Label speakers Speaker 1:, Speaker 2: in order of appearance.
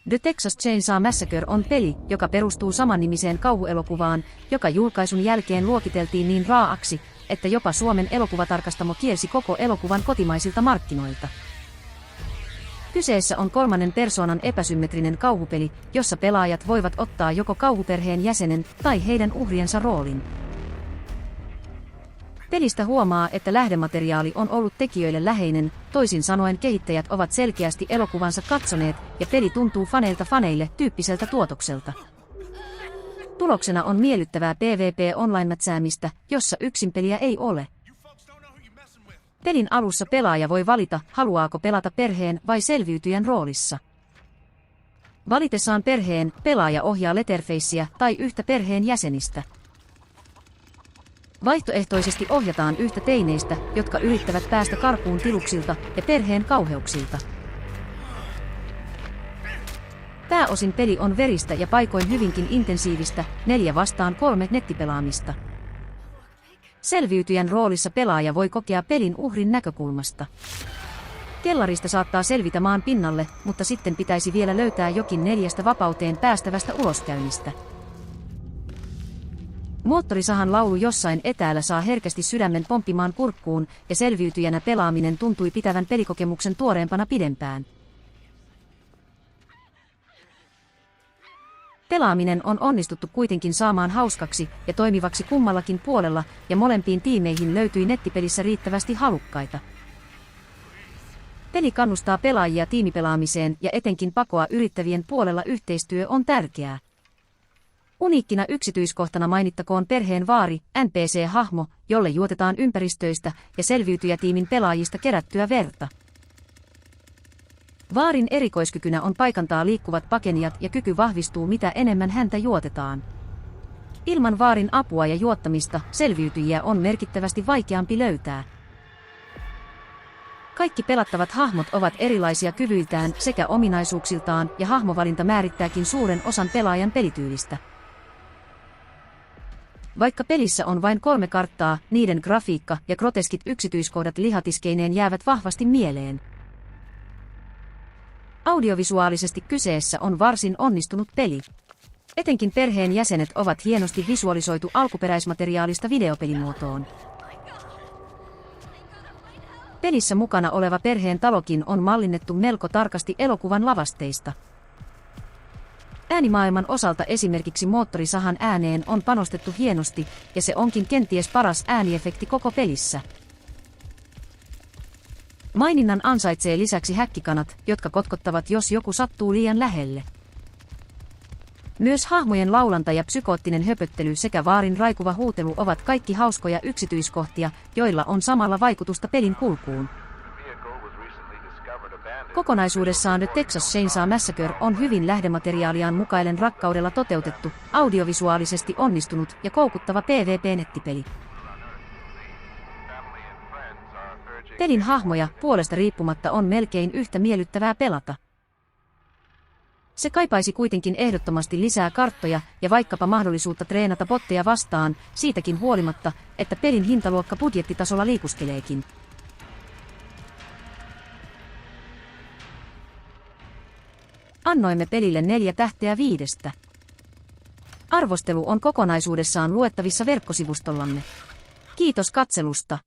Speaker 1: The Texas Chainsaw Massacre on peli, joka perustuu samannimiseen kauhuelokuvaan, joka julkaisun jälkeen luokiteltiin niin raaaksi, että jopa Suomen elokuvatarkastamo kielsi koko elokuvan kotimaisilta markkinoilta. Kyseessä on kolmannen persoonan epäsymmetrinen kauhupeli, jossa pelaajat voivat ottaa joko kauhuperheen jäsenen tai heidän uhriensa roolin. Pelistä huomaa, että lähdemateriaali on ollut tekijöille läheinen, toisin sanoen kehittäjät ovat selkeästi elokuvansa katsoneet, ja peli tuntuu faneilta faneille tyyppiseltä tuotokselta. Tuloksena on miellyttävää PvP-online-mätsäämistä, jossa yksinpeliä ei ole. Pelin alussa pelaaja voi valita, haluaako pelata perheen vai selviytyjän roolissa. Valitessaan perheen, pelaaja ohjaa Letterfaceä tai yhtä perheen jäsenistä. Vaihtoehtoisesti ohjataan yhtä teineistä, jotka yrittävät päästä karkuun tiluksilta ja perheen kauheuksilta. Pääosin peli on veristä ja paikoin hyvinkin intensiivistä, 4-3 nettipelaamista. Selviytyjän roolissa pelaaja voi kokea pelin uhrin näkökulmasta. Kellarista saattaa selvitä maan pinnalle, mutta sitten pitäisi vielä löytää jokin 4 vapauteen päästävästä uloskäynnistä. Moottorisahan laulu jossain etäällä saa herkästi sydämen pomppimaan kurkkuun, ja selviytyjänä pelaaminen tuntui pitävän pelikokemuksen tuoreempana pidempään. Pelaaminen on onnistuttu kuitenkin saamaan hauskaksi ja toimivaksi kummallakin puolella, ja molempiin tiimeihin löytyi nettipelissä riittävästi halukkaita. Peli kannustaa pelaajia tiimipelaamiseen, ja etenkin pakoa yrittävien puolella yhteistyö on tärkeää. Uniikkina yksityiskohtana mainittakoon perheen vaari, NPC-hahmo, jolle juotetaan ympäristöistä ja selviytyjätiimin pelaajista kerättyä verta. Vaarin erikoiskykynä on paikantaa liikkuvat pakenijat ja kyky vahvistuu mitä enemmän häntä juotetaan. Ilman vaarin apua ja juottamista selviytyjiä on merkittävästi vaikeampi löytää. Kaikki pelattavat hahmot ovat erilaisia kyvyiltään sekä ominaisuuksiltaan, ja hahmovalinta määrittääkin suuren osan pelaajan pelityylistä. Vaikka pelissä on vain 3 karttaa, niiden grafiikka ja groteskit yksityiskohdat lihatiskeineen jäävät vahvasti mieleen. Audiovisuaalisesti kyseessä on varsin onnistunut peli. Etenkin perheen jäsenet ovat hienosti visualisoitu alkuperäismateriaalista videopelimuotoon. Pelissä mukana oleva perheen talokin on mallinnettu melko tarkasti elokuvan lavasteista. Äänimaailman osalta esimerkiksi moottorisahan ääneen on panostettu hienosti, ja se onkin kenties paras ääniefekti koko pelissä. Maininnan ansaitsee lisäksi häkkikanat, jotka kotkottavat jos joku sattuu liian lähelle. Myös hahmojen laulanta ja psykoottinen höpöttely sekä vaarin raikuva huutelu ovat kaikki hauskoja yksityiskohtia, joilla on samalla vaikutusta pelin kulkuun. Kokonaisuudessaan The Texas Chainsaw Massacre on hyvin lähdemateriaaliaan mukaillen rakkaudella toteutettu, audiovisuaalisesti onnistunut ja koukuttava PvP-nettipeli. Pelin hahmoja puolesta riippumatta on melkein yhtä miellyttävää pelata. Se kaipaisi kuitenkin ehdottomasti lisää karttoja ja vaikkapa mahdollisuutta treenata botteja vastaan, siitäkin huolimatta, että pelin hintaluokka budjettitasolla liikuskeleekin. Annoimme pelille 4 tähteä 5. Arvostelu on kokonaisuudessaan luettavissa verkkosivustollamme. Kiitos katselusta.